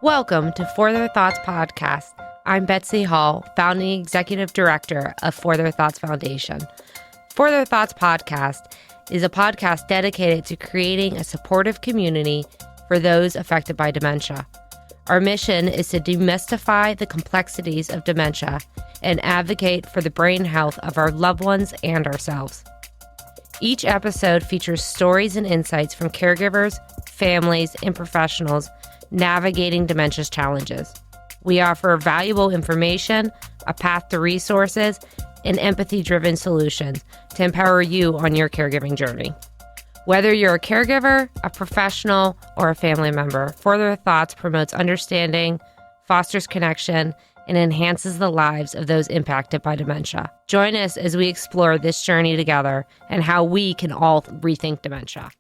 Welcome to For Their Thoughts podcast. I'm Betsy Hall, founding executive director of For Their Thoughts Foundation. For Their Thoughts podcast is a podcast dedicated to creating a supportive community for those affected by dementia. Our mission is to demystify the complexities of dementia and advocate for the brain health of our loved ones and ourselves. Each episode features stories and insights from caregivers, families, and professionals navigating dementia's challenges. We offer valuable information, a path to resources, and empathy-driven solutions to empower you on your caregiving journey. Whether you're a caregiver, a professional, or a family member, For Their Thoughts promotes understanding, fosters connection, and enhances the lives of those impacted by dementia. Join us as we explore this journey together and how we can all rethink dementia.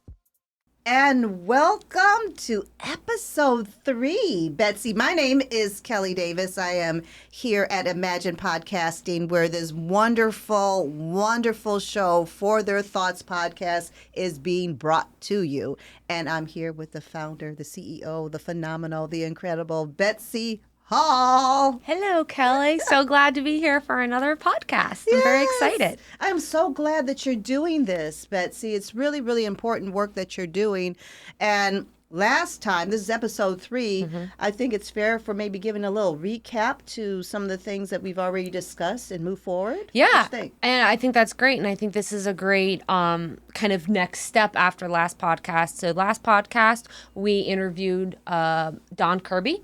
And welcome to episode 3. Betsy, my name is Kelly Davis. I am here at Imagine Podcasting, where this wonderful, wonderful show, For Their Thoughts podcast, is being brought to you. And I'm here with the founder, the CEO, the phenomenal, the incredible Betsy Hall. Hello, Kelly. So glad to be here for another podcast. I'm very excited. I'm so glad that you're doing this, Betsy. It's really, really important work that you're doing. And last time, this is episode 3, I think it's fair for maybe giving a little recap to some of the things that we've already discussed and move forward. Yeah, and I think that's great. And I think this is a great kind of next step after last podcast. So last podcast, we interviewed Don Kirby,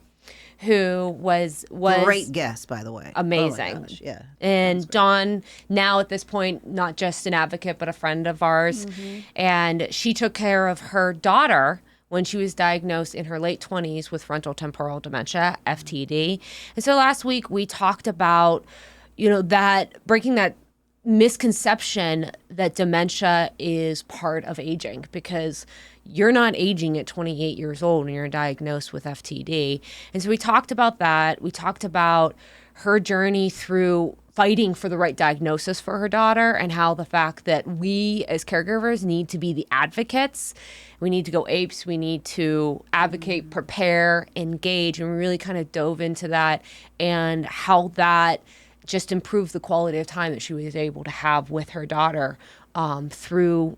who was great guest, by the way. Amazing. Oh my gosh, yeah. And Dawn, now at this point, not just an advocate, but a friend of ours. And she took care of her daughter when she was diagnosed in her late 20s with frontotemporal dementia, FTD. And so last week we talked about, that breaking that misconception that dementia is part of aging, because you're not aging at 28 years old when you're diagnosed with FTD. And so we talked about that. We talked about her journey through fighting for the right diagnosis for her daughter, and how the fact that we as caregivers need to be the advocates. We need to go apes. We need to advocate, prepare, engage. And we really kind of dove into that and how that just improved the quality of time that she was able to have with her daughter through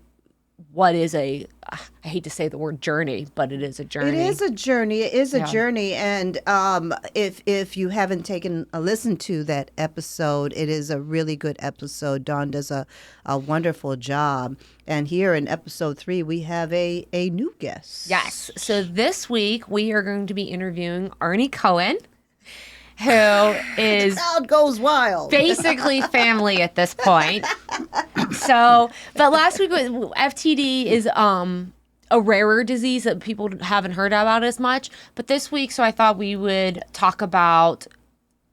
what is I hate to say the word journey, but it is a journey. It is a journey. It is a journey. And if you haven't taken a listen to that episode, it is a really good episode. Dawn does a wonderful job. And here in episode 3, we have a new guest. Yes. So this week we are going to be interviewing Arnie Cohen, who is the crowd goes wild. Basically family at this point. So, but last week FTD is a rarer disease that people haven't heard about as much. But this week, so I thought we would talk about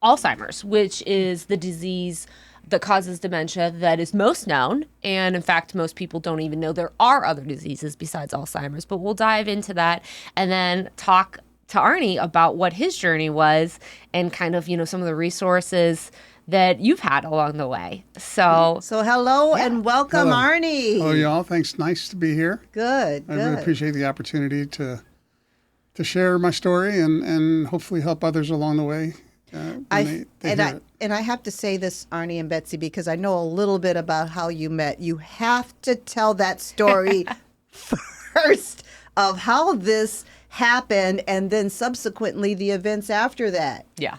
Alzheimer's, which is the disease that causes dementia that is most known. And in fact, most people don't even know there are other diseases besides Alzheimer's. But we'll dive into that and then talk to Arnie about what his journey was and kind of, some of the resources that you've had along the way. So hello and welcome, hello. Arnie. Hello, y'all. Thanks. Nice to be here. Good. I really appreciate the opportunity to share my story and hopefully help others along the way. I have to say this, Arnie and Betsy, because I know a little bit about how you met. You have to tell that story first of how this happened, and then subsequently the events after that. Yeah.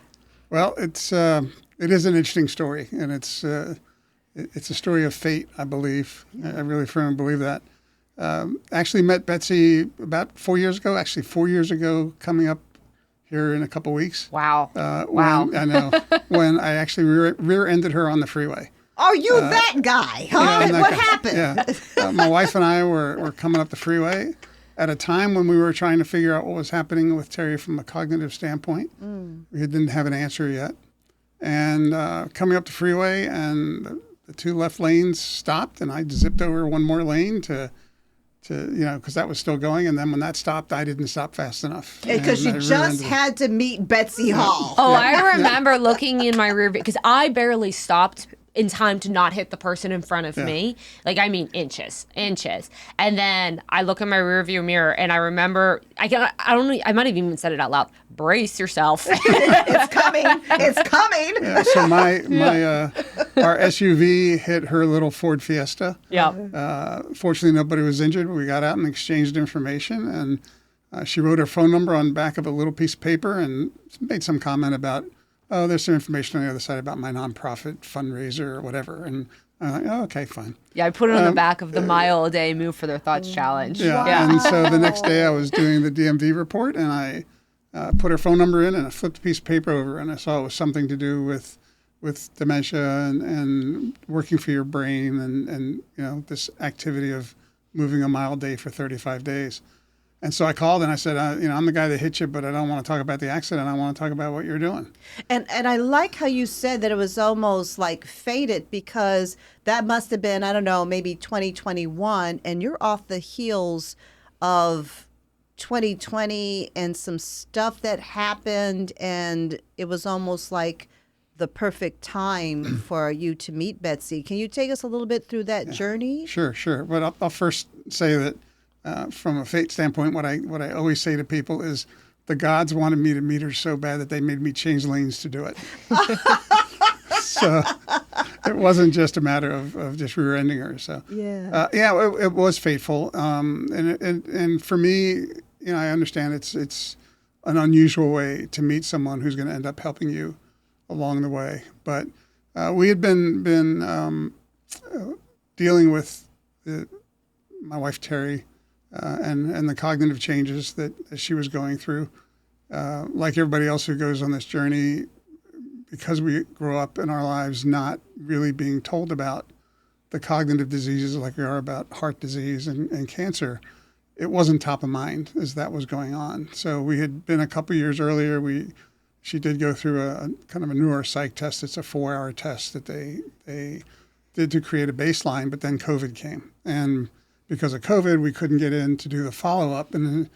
Well, it is an interesting story, and it's a story of fate, I believe. I really firmly believe that. Actually met Betsy about 4 years ago. Actually, 4 years ago, coming up here in a couple weeks. Wow. Wow. I know. When I actually rear-ended her on the freeway. Are you that guy? Huh? Yeah, what happened? Yeah. My wife and I were coming up the freeway at a time when we were trying to figure out what was happening with Terry from a cognitive standpoint. We didn't have an answer yet. And coming up the freeway, and the 2 left lanes stopped, and I zipped over one more lane to because that was still going. And then when that stopped, I didn't stop fast enough. Because you just had to meet Betsy Hall. Oh, I remember looking in my rear view, because I barely stopped in time to not hit the person in front of me. Like, I mean, inches. And then I look in my rearview mirror and I remember, I might have even said it out loud, brace yourself. It's coming. It's coming. Yeah, so our SUV hit her little Ford Fiesta. Yeah. Fortunately, nobody was injured. We got out and exchanged information, and she wrote her phone number on the back of a little piece of paper and made some comment about, oh, there's some information on the other side about my nonprofit fundraiser or whatever. And I'm like, oh, okay, fine. Yeah, I put it on the back of the Mile a Day Move for Their Thoughts challenge. Yeah. And so the next day I was doing the DMV report, and I put her phone number in, and I flipped a piece of paper over, and I saw it was something to do with dementia and working for your brain and this activity of moving a mile a day for 35 days. And so I called and I said, I'm the guy that hit you, but I don't want to talk about the accident. I want to talk about what you're doing. And I like how you said that it was almost like fated, because that must have been, I don't know, maybe 2021, and you're off the heels of 2020 and some stuff that happened, and it was almost like the perfect time for you to meet Betsy. Can you take us a little bit through that journey? Sure. But I'll first say that from a fate standpoint, what I always say to people is the gods wanted me to meet her so bad that they made me change lanes to do it. So it wasn't just a matter of just rear-ending her. So it was fateful. And for me, I understand it's an unusual way to meet someone who's going to end up helping you along the way. But we had been dealing with my wife Terry and the cognitive changes that she was going through. Like everybody else who goes on this journey, because we grow up in our lives not really being told about the cognitive diseases like we are about heart disease and cancer, it wasn't top of mind as that was going on. So we had been a couple years earlier, she did go through a kind of a neuropsych test. It's a 4-hour test that they did to create a baseline, but then COVID came. And because of COVID, we couldn't get in to do the follow-up. And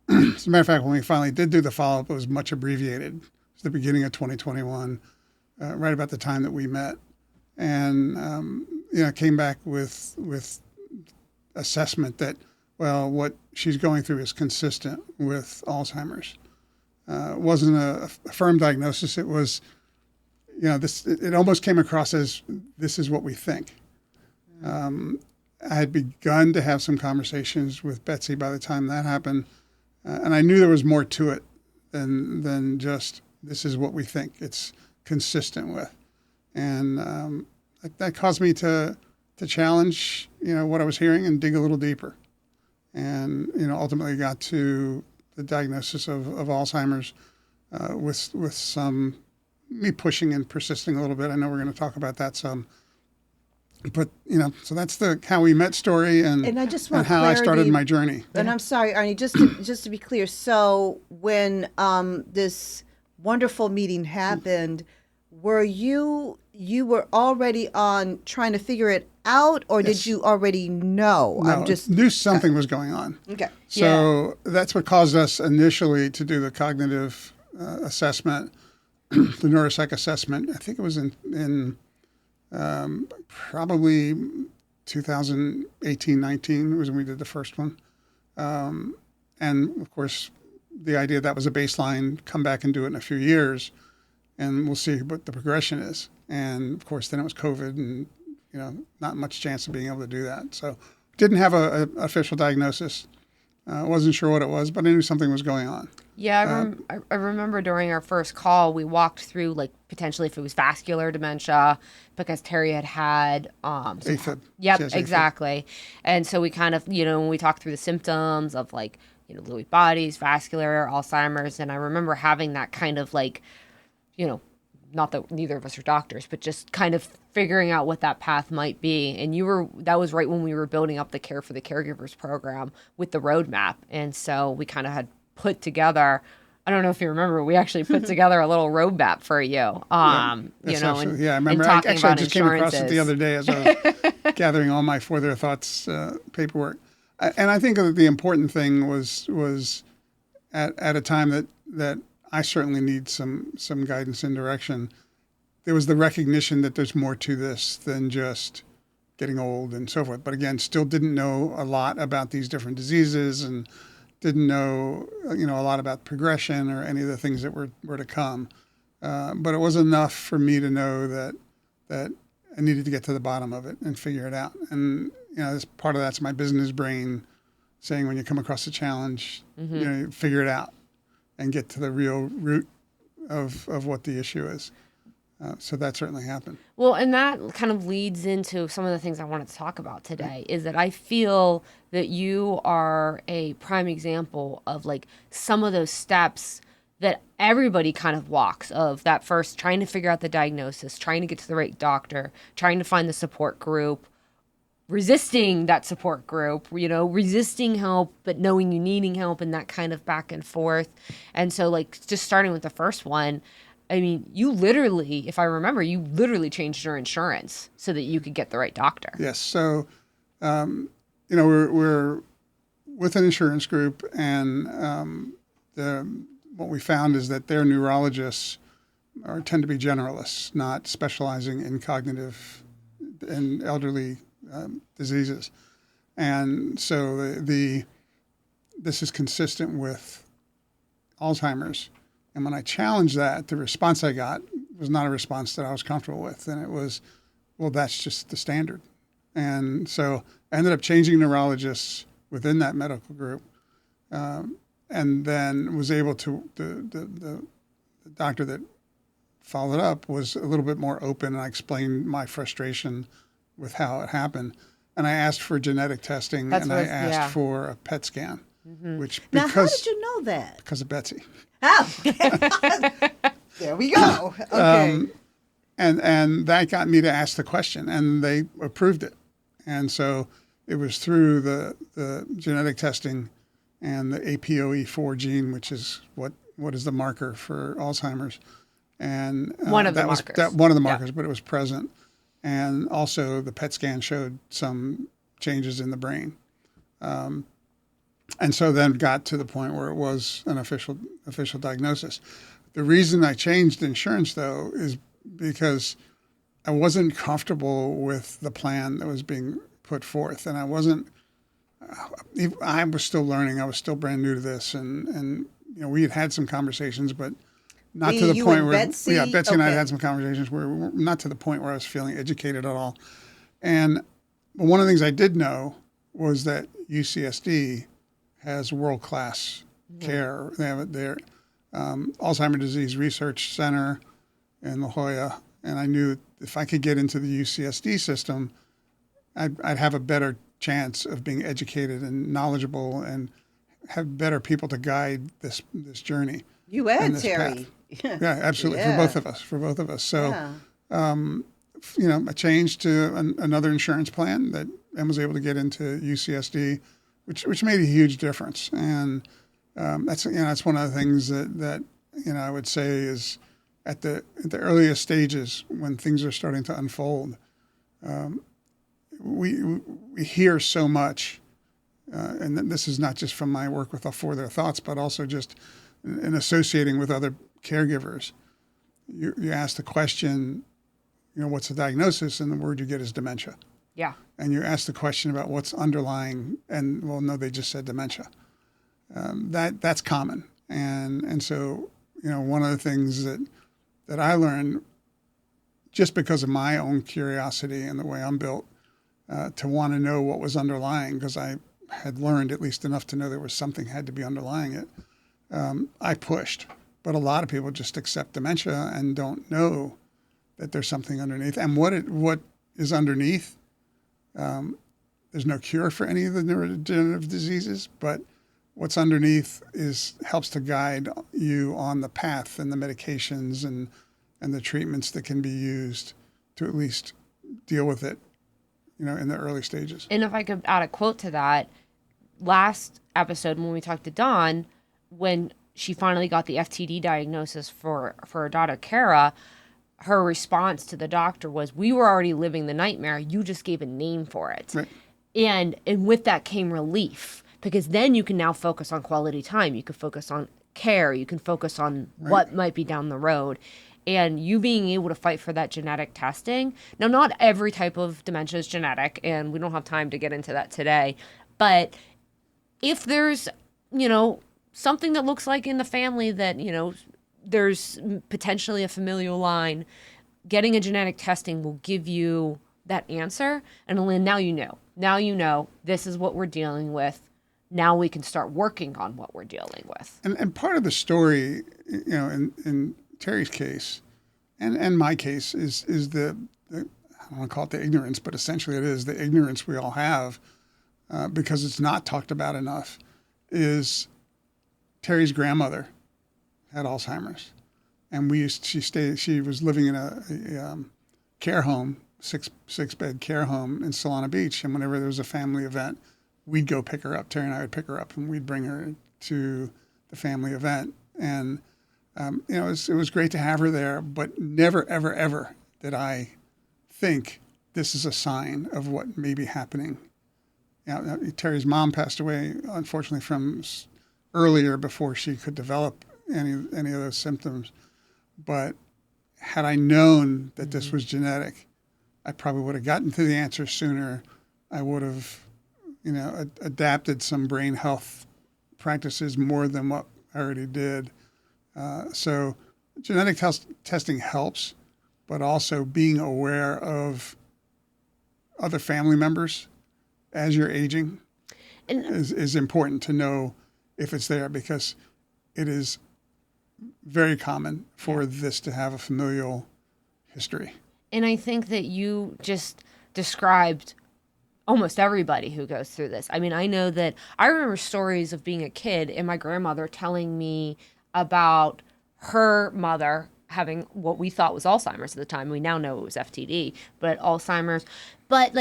as a matter of fact, when we finally did do the follow-up, it was much abbreviated. It was the beginning of 2021, right about the time that we met. And, came back with assessment that, well, what she's going through is consistent with Alzheimer's. It wasn't a firm diagnosis. It was, it almost came across as this is what we think. I had begun to have some conversations with Betsy by the time that happened, and I knew there was more to it than just this is what we think it's consistent with. And that caused me to challenge, what I was hearing and dig a little deeper. And, ultimately got to the diagnosis of Alzheimer's with some me pushing and persisting a little bit. I know we're going to talk about that some. But, so that's how we met story and I just want how clarity, I started my journey. And I'm sorry, Arnie, just to be clear. So when this wonderful meeting happened, were you were already on trying to figure it out, or Yes. did you already know? No, knew something was going on. Okay. So that's what caused us initially to do the cognitive assessment, the neuropsych assessment. I think it was in probably 2018, 19 was when we did the first one. And of course, the idea that was a baseline, come back and do it in a few years, and we'll see what the progression is. And of course, then it was COVID and, not much chance of being able to do that. So didn't have a official diagnosis. Wasn't sure what it was, but I knew something was going on. Yeah, I remember during our first call, we walked through potentially if it was vascular dementia, because Terry had AFib. Yep, exactly. And so we kind of, when we talked through the symptoms of Lewy bodies, vascular, Alzheimer's, and I remember having that kind of not that neither of us are doctors, but just kind of figuring out what that path might be. And that was right when we were building up the Care for the Caregivers program with the roadmap. And so we kind of had put together, I don't know if you remember, we actually put together a little roadmap for you. I remember. I just came across it the other day as I was gathering all my For Their Thoughts paperwork. And I think that the important thing was at a time that I certainly need some guidance and direction. there was the recognition that there's more to this than just getting old and so forth. But again, still didn't know a lot about these different diseases and didn't know, a lot about progression or any of the things that were to come. But it was enough for me to know that I needed to get to the bottom of it and figure it out. And, this part of that's my business brain saying when you come across a challenge, you figure it out and get to the real root of what the issue is. So that certainly happened. Well, and that kind of leads into some of the things I wanted to talk about today, is that I feel that you are a prime example of like some of those steps that everybody kind of walks, of that first trying to figure out the diagnosis, trying to get to the right doctor, trying to find the support group, resisting that support group, resisting help, but knowing you needing help, and that kind of back and forth. And so like just starting with the first one, I mean, you literally, if I remember, changed your insurance so that you could get the right doctor. Yes. So, we're with an insurance group, and what we found is that their neurologists tend to be generalists, not specializing in cognitive and elderly diseases. And so this is consistent with Alzheimer's. And when I challenged that, the response I got was not a response that I was comfortable with. And it was, well, that's just the standard. And so I ended up changing neurologists within that medical group, and then was able to, the doctor that followed up was a little bit more open, and I explained my frustration with how it happened. And I asked for genetic testing, I asked for a PET scan, which now, how did you know that? Because of Betsy. Oh, there we go. Okay. And that got me to ask the question, and they approved it. And so it was through the genetic testing and the APOE4 gene, which is what is the marker for Alzheimer's. And one of the markers, but it was present. And also the PET scan showed some changes in the brain. And so then got to the point where it was an official diagnosis. The reason I changed insurance, though, is because I wasn't comfortable with the plan that was being put forth. And I was still learning. I was still brand new to this. And we had some conversations, but not to the point where Betsy? Betsy and I had some conversations where not to the point where I was feeling educated at all. And one of the things I did know was that UCSD has world-class care. They have their Alzheimer's Disease Research Center in La Jolla, and I knew if I could get into the UCSD system, I'd have a better chance of being educated and knowledgeable and have better people to guide this journey. You and Terry. Yeah, absolutely. Yeah. For both of us. So, I changed to another insurance plan and was able to get into UCSD, which made a huge difference. And that's one of the things that I would say is at the earliest stages when things are starting to unfold, we hear so much, and this is not just from my work with For Their Thoughts, but also just in associating with other caregivers. You ask the question, what's the diagnosis, and the word you get is dementia. Yeah. And you ask the question about what's underlying, and well, no, they just said dementia. That's common, and so one of the things that I learned, just because of my own curiosity and the way I'm built, to want to know what was underlying, because I had learned at least enough to know there was something had to be underlying it. I pushed, but a lot of people just accept dementia and don't know that there's something underneath. And what is underneath? There's no cure for any of the neurodegenerative diseases, but what's underneath helps to guide you on the path and the medications and the treatments that can be used to at least deal with it, in the early stages. And if I could add a quote to that, last episode when we talked to Dawn, when she finally got the FTD diagnosis for her daughter, Kara, her response to the doctor was, "We were already living the nightmare. You just gave a name for it." Right. And with that came relief, because then you can now focus on quality time. You can focus on care. You can focus on what might be down the road. and you being able to fight for that genetic testing. Now, not every type of dementia is genetic, and we don't have time to get into that today, but if there's, something that looks like in the family that, there's potentially a familial line, getting a genetic testing will give you that answer. And Lynn, now you know. Now you know this is what we're dealing with. Now we can start working on what we're dealing with. And part of the story, in Terry's case, and my case, is the I don't want to call it the ignorance, but essentially it is the ignorance we all have because it's not talked about enough. Is Terry's grandmother had Alzheimer's, and she was living in a care home, six bed care home in Solana Beach, and whenever there was a family event, we'd go pick her up. Terry and I would pick her up, and we'd bring her to the family event, and it was great to have her there, but never ever ever did I think this is a sign of what may be happening. Terry's mom passed away, unfortunately, from earlier before she could develop any of those symptoms. But had I known that this was genetic, I probably would have gotten to the answer sooner. I would have, adapted some brain health practices more than what I already did. So genetic testing helps, but also being aware of other family members as you're aging is important to know if it's there, because it is very common for this to have a familial history. And I think that you just described almost everybody who goes through this. I mean, I know that I remember stories of being a kid and my grandmother telling me about her mother having what we thought was Alzheimer's at the time. We now know it was FTD, but Alzheimer's. But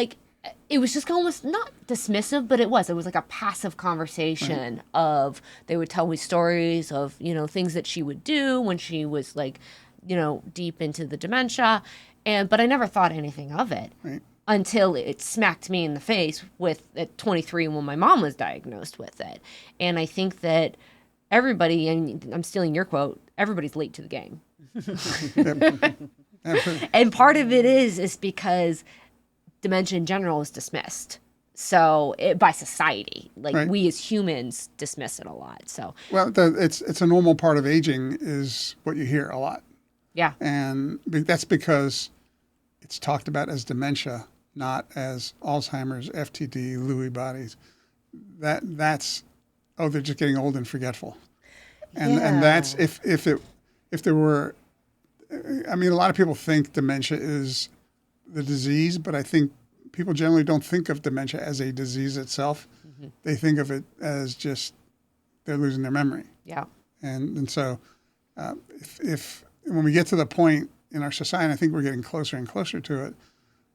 it was just almost not dismissive, but it was like a passive conversation of, they would tell me stories of, things that she would do when she was deep into the dementia. But I never thought anything of it until it smacked me in the face at 23 when my mom was diagnosed with it. And I think that everybody, and I'm stealing your quote, everybody's late to the game. And part of it is because dementia in general is dismissed. So by society, we as humans dismiss it a lot. So it's a normal part of aging is what you hear a lot. Yeah. And that's because it's talked about as dementia, not as Alzheimer's, FTD, Lewy bodies. That's they're just getting old and forgetful. And that's if there were, I mean, a lot of people think dementia is the disease, but I think people generally don't think of dementia as a disease itself. Mm-hmm. They think of it as just they're losing their memory. Yeah. And so if when we get to the point in our society, I think we're getting closer and closer to it,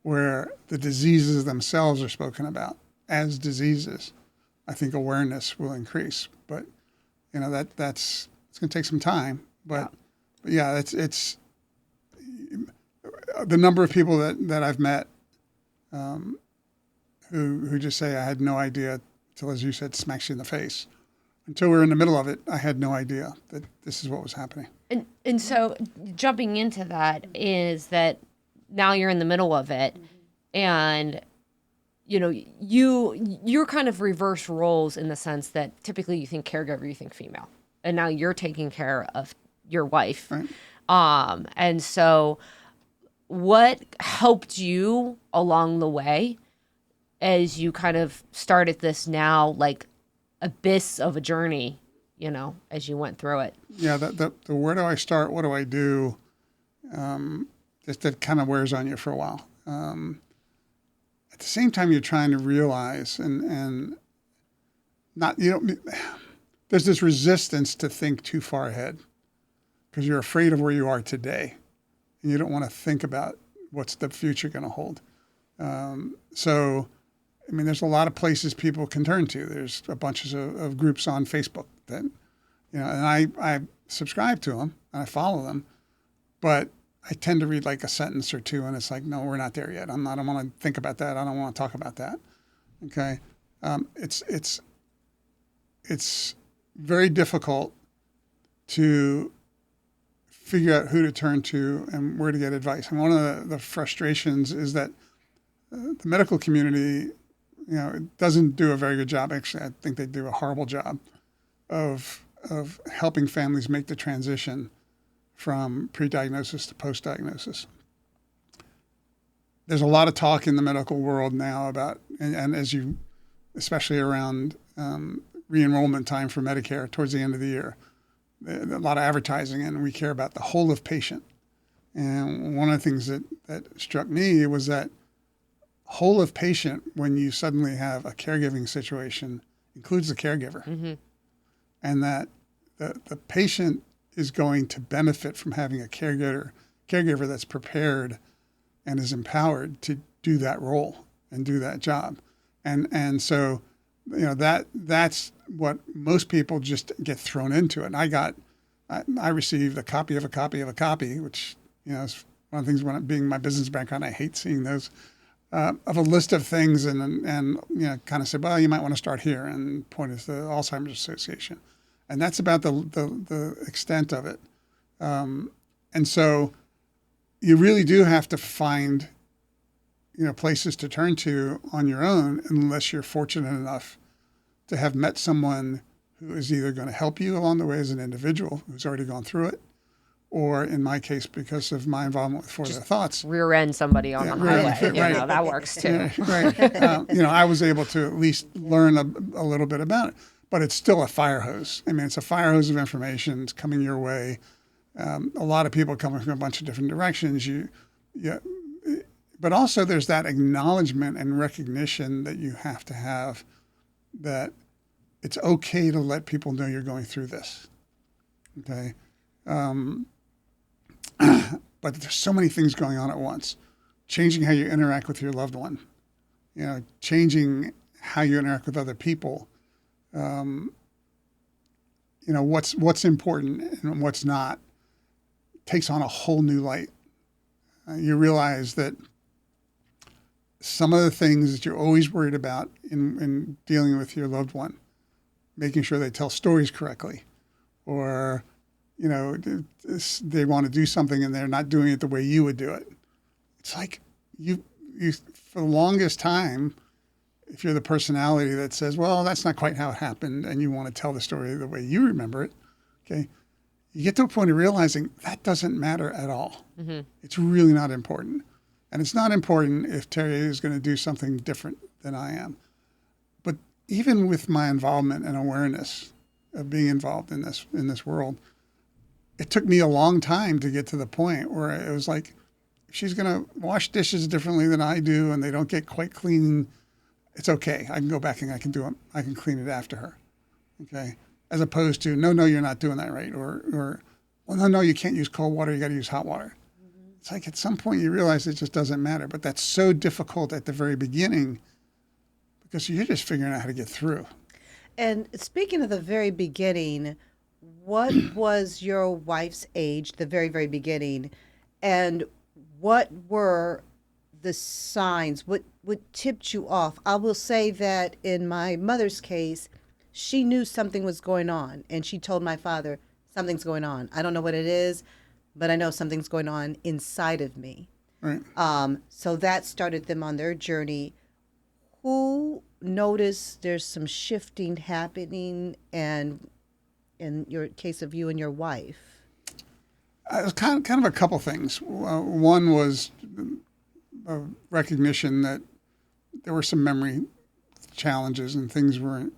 where the diseases themselves are spoken about as diseases, I think awareness will increase. But that's it's going to take some time. But it's the number of people that I've met who just say, I had no idea till, as you said, smacks you in the face. Until we were in the middle of it, I had no idea that this is what was happening. And so jumping into that is that now you're in the middle of it, and you're kind of reverse roles in the sense that typically you think caregiver, you think female, and now you're taking care of your wife. Right. And so what helped you along the way as you kind of started this now abyss of a journey, as you went through it? Yeah, the where do I start? What do I do? That kind of wears on you for a while. At the same time, you're trying to realize and not there's this resistance to think too far ahead because you're afraid of where you are today, and you don't want to think about what's the future going to hold. So, I mean, there's a lot of places people can turn to. There's a bunch of groups on Facebook that, and I subscribe to them and I follow them, but I tend to read a sentence or two, and it's like, no, we're not there yet. I don't want to think about that. I don't want to talk about that. Okay, it's very difficult to figure out who to turn to and where to get advice. And one of the frustrations is that the medical community, it doesn't do a very good job. Actually, I think they do a horrible job of helping families make the transition from pre-diagnosis to post-diagnosis. There's a lot of talk in the medical world now about, and especially around re-enrollment time for Medicare towards the end of the year, a lot of advertising, and we care about the whole of patient. And one of the things that struck me was that whole of patient, when you suddenly have a caregiving situation, includes the caregiver. Mm-hmm. And that the patient is going to benefit from having a caregiver that's prepared and is empowered to do that role and do that job. And so, that's what most people just get thrown into. And I received a copy of a copy of a copy, which, is one of the things, being my business background, I hate seeing those, of a list of things and kind of said, well, you might want to start here and point us to the Alzheimer's Association. And that's about the extent of it. And so you really do have to find, places to turn to on your own, unless you're fortunate enough to have met someone who is either going to help you along the way as an individual who's already gone through it, or in my case, because of my involvement with For Their Thoughts, rear end somebody on the highway. Right. That works too. Right. I was able to at least learn a little bit about it, but it's still a fire hose. I mean, it's a fire hose of information. It's coming your way. A lot of people coming from a bunch of different directions. But also there's that acknowledgement and recognition that you have to have that it's okay to let people know you're going through this. Okay. But there's so many things going on at once. Changing how you interact with your loved one, changing how you interact with other people. What's important and what's not takes on a whole new light. You realize that some of the things that you're always worried about in dealing with your loved one, making sure they tell stories correctly, or, they want to do something and they're not doing it the way you would do it. It's like you for the longest time, if you're the personality that says, well, that's not quite how it happened, and you want to tell the story the way you remember it, okay, you get to a point of realizing that doesn't matter at all. Mm-hmm. It's really not important. And it's not important if Terry is going to do something different than I am. But even with my involvement and awareness of being involved in this world, it took me a long time to get to the point where it was like, if she's going to wash dishes differently than I do and they don't get quite clean, it's okay. I can go back and I can clean it after her. Okay. As opposed to, no, you're not doing that right. Or well, no, you can't use cold water. You got to use hot water. Mm-hmm. It's like at some point you realize it just doesn't matter. But that's so difficult at the very beginning because you're just figuring out how to get through. And speaking of the very beginning, what was your wife's age, the very, very beginning? And what were the signs? What tipped you off? I will say that in my mother's case, she knew something was going on, and she told my father, something's going on. I don't know what it is, but I know something's going on inside of me. Right. So that started them on their journey. Who noticed there's some shifting happening, and in your case of you and your wife? It was kind of a couple things. One was a recognition that there were some memory challenges and things weren't.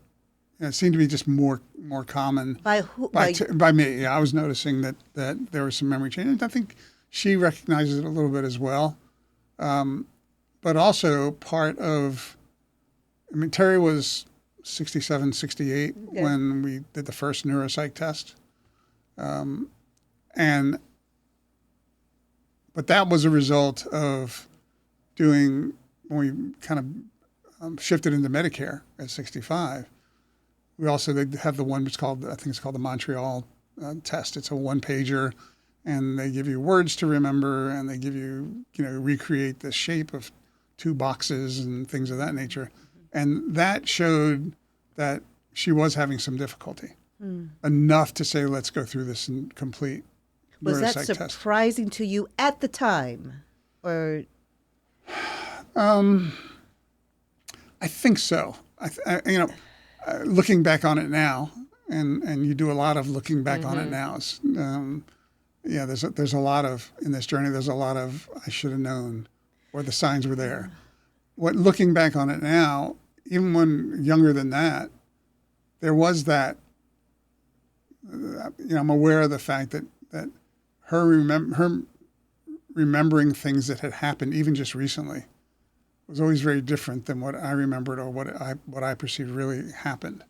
It seemed to be just more common. By who? By me. Yeah, I was noticing that there was some memory change. I think she recognizes it a little bit as well. But also part of, Terry was 67, 68 when we did the first neuropsych test. But that was a result of when we kind of shifted into Medicare at 65. We also have the one that's called, I think it's called the Montreal test. It's a one-pager, and they give you words to remember, and they give you, recreate the shape of two boxes and things of that nature. And that showed that she was having some difficulty, enough to say, let's go through this and complete Was that neuropsych test. surprising to you at the time? Or I think so. Looking back on it now, and you do a lot of looking back on it now. There's a lot of, in this journey, there's a lot of I should have known, or the signs were there. Looking back on it now, even when younger than that, there was that. I'm aware of the fact that her remembering things that had happened even just recently was always very different than what I remembered or what I perceived really happened.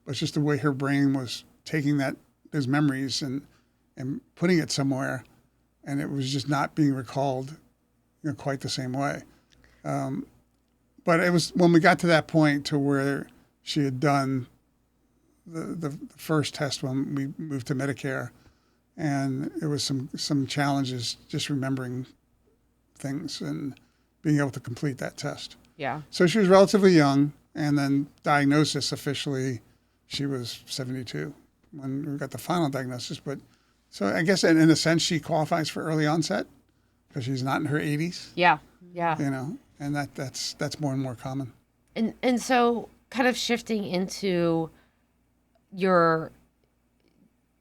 But it's just the way her brain was taking those memories and putting it somewhere, and it was just not being recalled, quite the same way. But it was when we got to that point to where she had done the first test when we moved to Medicare, and it was some challenges just remembering things and being able to complete that test. Yeah. So she was relatively young, and then diagnosis officially, she was 72 when we got the final diagnosis. But so I guess in a sense she qualifies for early onset because she's not in her 80s. Yeah. Yeah. And that's more and more common. And so kind of shifting into your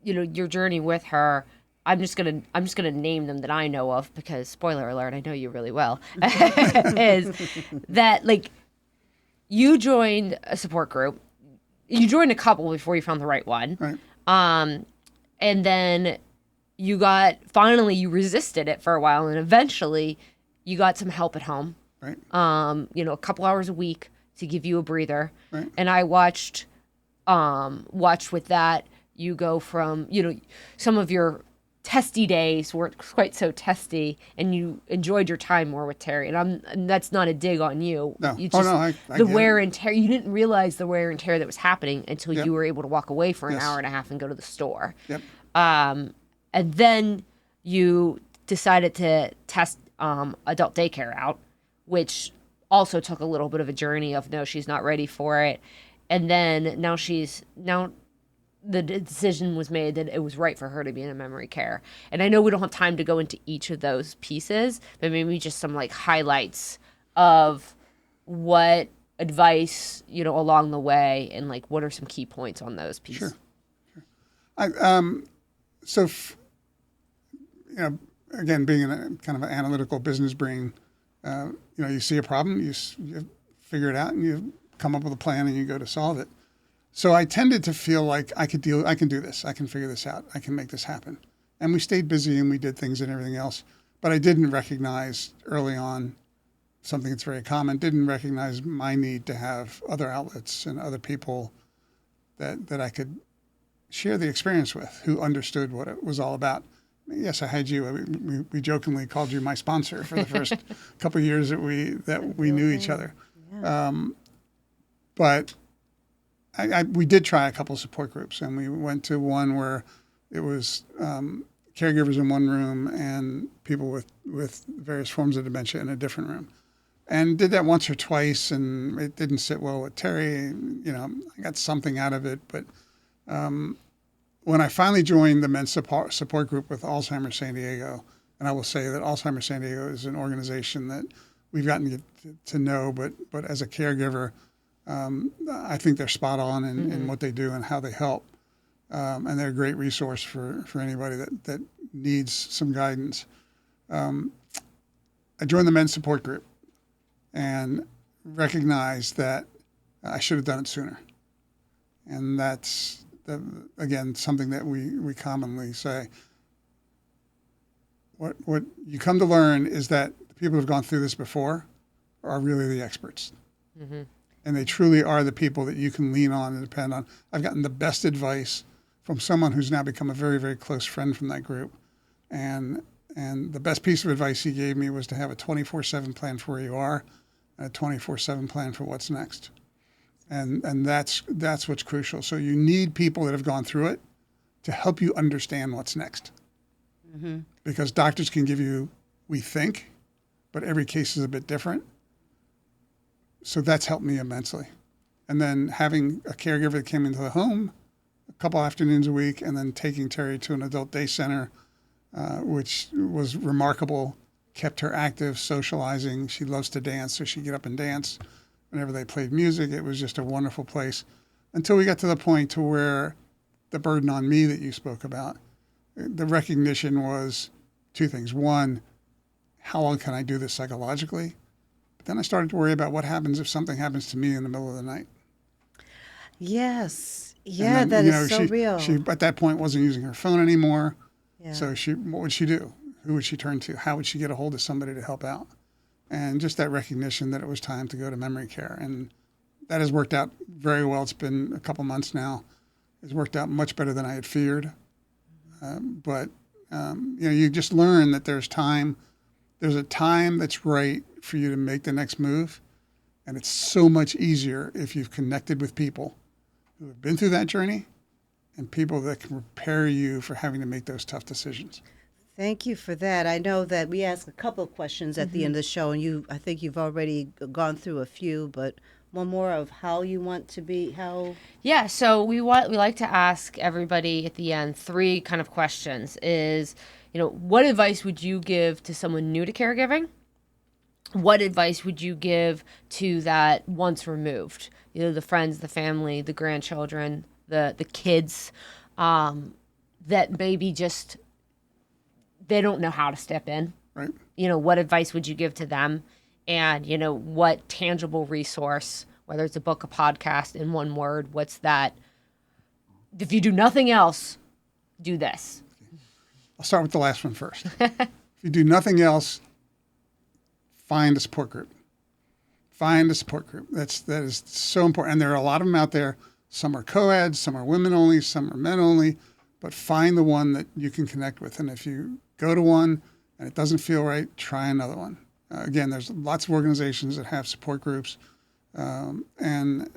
journey with her, I'm just gonna name them that I know of because spoiler alert, I know you really well. Is that like you joined a support group? You joined a couple before you found the right one, Right. And then you resisted it for a while, and eventually you got some help at home. Right. A couple hours a week to give you a breather. Right. And I watched with that, you go from, some of your testy days weren't quite so testy, and you enjoyed your time more with Terry. And that's not a dig on you. No. You I the get wear it. and tear, you didn't realize the wear and tear that was happening until Yep. you were able to walk away for an Yes. hour and a half and go to the store. Yep. And then you decided to test adult daycare out, which also took a little bit of a journey of no, she's not ready for it. And then now the decision was made that it was right for her to be in a memory care. And I know we don't have time to go into each of those pieces, but maybe just some like highlights of what advice, along the way, and like what are some key points on those pieces. Sure. Again, being in a kind of an analytical business brain, you see a problem, you figure it out, and you come up with a plan, and you go to solve it. So I tended to feel like I can do this, I can figure this out, I can make this happen. And we stayed busy and we did things and everything else. But I didn't recognize early on something that's very common, didn't recognize my need to have other outlets and other people that I could share the experience with who understood what it was all about. Yes, I had you. We jokingly called you my sponsor for the first couple of years that we knew each other. Yeah. But we did try a couple of support groups, and we went to one where it was caregivers in one room and people with various forms of dementia in a different room. And did that once or twice, and it didn't sit well with Terry. I got something out of it. But when I finally joined the men's support group with Alzheimer San Diego, and I will say that Alzheimer San Diego is an organization that we've gotten to know, but as a caregiver, I think they're spot on in what they do and how they help. And they're a great resource for anybody that needs some guidance. I joined the men's support group and recognized that I should have done it sooner. And that's, again, something that we commonly say. What you come to learn is that the people who have gone through this before are really the experts. Mm-hmm. And they truly are the people that you can lean on and depend on. I've gotten the best advice from someone who's now become a very, very close friend from that group. And the best piece of advice he gave me was to have a 24/7 plan for where you are and a 24/7 plan for what's next. And that's what's crucial. So you need people that have gone through it to help you understand what's next. Mm-hmm. Because doctors can give you, we think, but every case is a bit different. So that's helped me immensely. And then having a caregiver that came into the home a couple afternoons a week, and then taking Terry to an adult day center which was remarkable, kept her active, socializing. She loves to dance, so she'd get up and dance whenever they played music. It was just a wonderful place until we got to the point to where the burden on me that you spoke about, the recognition was two things. One, how long can I do this psychologically? But then I started to worry about what happens if something happens to me in the middle of the night. Yes. Yeah, that is so real. She at that point wasn't using her phone anymore. Yeah. So what would she do? Who would she turn to? How would she get a hold of somebody to help out? And just that recognition that it was time to go to memory care. And that has worked out very well. It's been a couple months now. It's worked out much better than I had feared. But you just learn that there's time. There's a time that's right for you to make the next move. And it's so much easier if you've connected with people who have been through that journey and people that can prepare you for having to make those tough decisions. Thank you for that. I know that we ask a couple of questions at the end of the show, and I think you've already gone through a few, but one more of how you want to be, how... Yeah, so we like to ask everybody at the end 3 kind of questions is, what advice would you give to someone new to caregiving? What advice would you give to that once removed? The friends, the family, the grandchildren, the kids that maybe just... they don't know how to step in. Right. What advice would you give to them? And, what tangible resource, whether it's a book, a podcast, in one word, what's that? If you do nothing else, do this. I'll start with the last one first. If you do nothing else, find a support group. Find a support group. That is so important. And there are a lot of them out there. Some are co-eds, some are women only, some are men only. But find the one that you can connect with. And if you go to one and it doesn't feel right, try another one. Again, there's lots of organizations that have support groups, and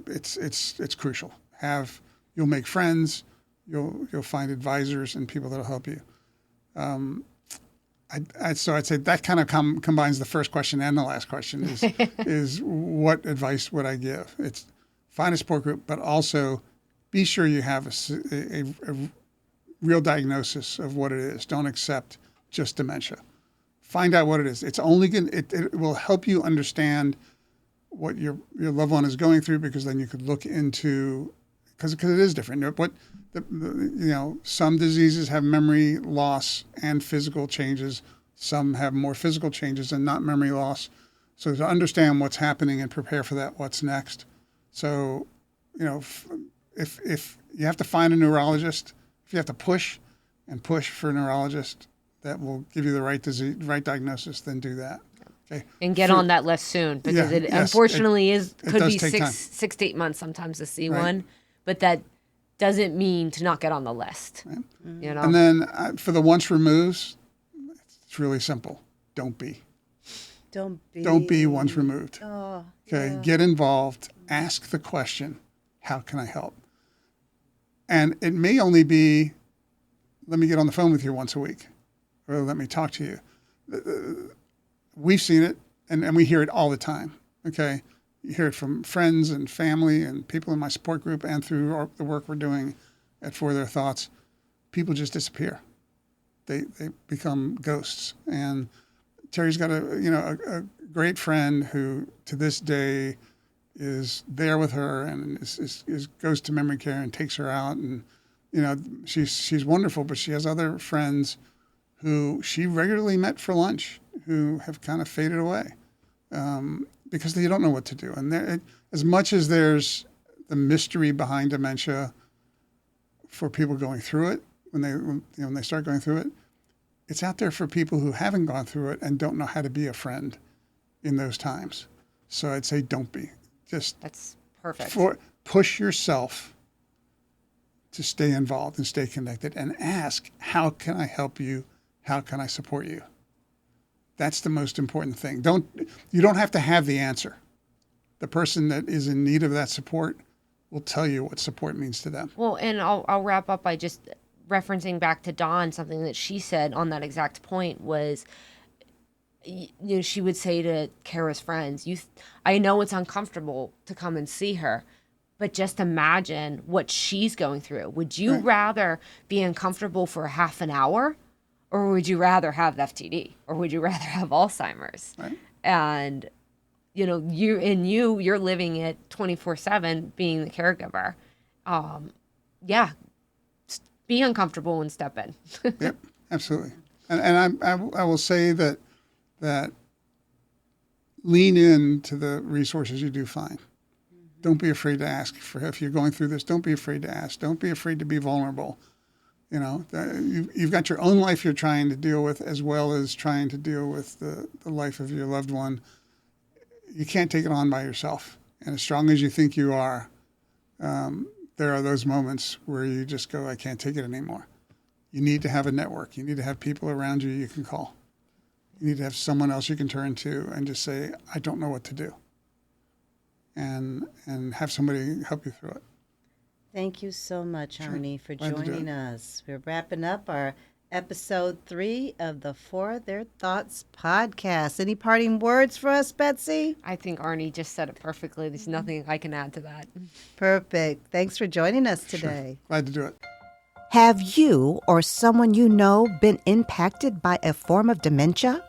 it's crucial. You'll make friends, you'll find advisors and people that'll help you. So I'd say that kind of combines the first question and the last question is what advice would I give? It's find a support group, but also be sure you have a real diagnosis of what it is. Don't accept just dementia. Find out what it is. It's only it will help you understand what your loved one is going through, because then you could look into, because it is different. Some diseases have memory loss and physical changes. Some have more physical changes and not memory loss. So to understand what's happening and prepare for that, what's next. So, if you have to find a neurologist, if you have to push for a neurologist that will give you the right diagnosis, then do that. Okay. And get on that list soon, because unfortunately could be 6 to 8 months sometimes to see one, but that doesn't mean to not get on the list. Right. And then for the once removes, it's really simple. Don't be once removed. Oh, okay. Yeah. Get involved. Ask the question, how can I help? And it may only be, let me get on the phone with you once a week, or let me talk to you. We've seen it, and we hear it all the time, okay? You hear it from friends and family and people in my support group and through the work we're doing at For Their Thoughts. People just disappear. They become ghosts. And Terry's got a great friend who, to this day, is there with her and goes to memory care and takes her out, and she's wonderful. But she has other friends who she regularly met for lunch who have kind of faded away because they don't know what to do. And as much as there's the mystery behind dementia for people going through it, when they start going through it, it's out there for people who haven't gone through it and don't know how to be a friend in those times. So I'd say don't be. That's perfect. Push yourself to stay involved and stay connected, and ask, how can I help you? How can I support you? That's the most important thing. You don't have to have the answer. The person that is in need of that support will tell you what support means to them. Well, and I'll wrap up by just referencing back to Dawn. Something that she said on that exact point was, she would say to Kara's friends, I know it's uncomfortable to come and see her, but just imagine what she's going through. Would you rather be uncomfortable for half an hour Or would you rather have the FTD? Or would you rather have Alzheimer's? Right. And, you're living it 24/7 being the caregiver. Be uncomfortable and step in. Yep, absolutely. And I will say that lean into the resources you do find. Don't be afraid to ask if you're going through this. Don't be afraid to ask. Don't be afraid to be vulnerable. You've got your own life you're trying to deal with, as well as trying to deal with the life of your loved one. You can't take it on by yourself. And as strong as you think you are, there are those moments where you just go, I can't take it anymore. You need to have a network. You need to have people around you can call. You need to have someone else you can turn to and just say, I don't know what to do. And have somebody help you through it. Thank you so much, Arnie, for Glad to do joining it. us. We're wrapping up our episode 3 of the For Their Thoughts podcast. Any parting words for us, Betsy? I think Arnie just said it perfectly. There's nothing I can add to that. Perfect. Thanks for joining us today. Sure. Glad to do it. Have you or someone you know been impacted by a form of dementia?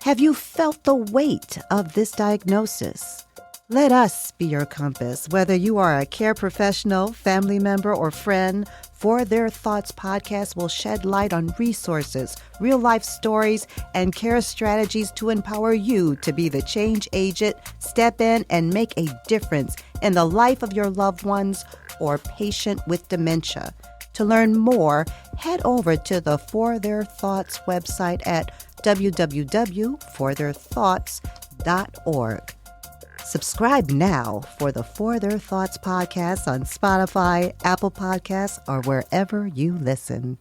Have you felt the weight of this diagnosis? Let us be your compass. Whether you are a care professional, family member, or friend, For Their Thoughts podcast will shed light on resources, real-life stories, and care strategies to empower you to be the change agent, step in, and make a difference in the life of your loved ones or patient with dementia. To learn more, head over to the For Their Thoughts website at www.fortheirthoughts.org. Subscribe now for the For Their Thoughts podcast on Spotify, Apple Podcasts, or wherever you listen.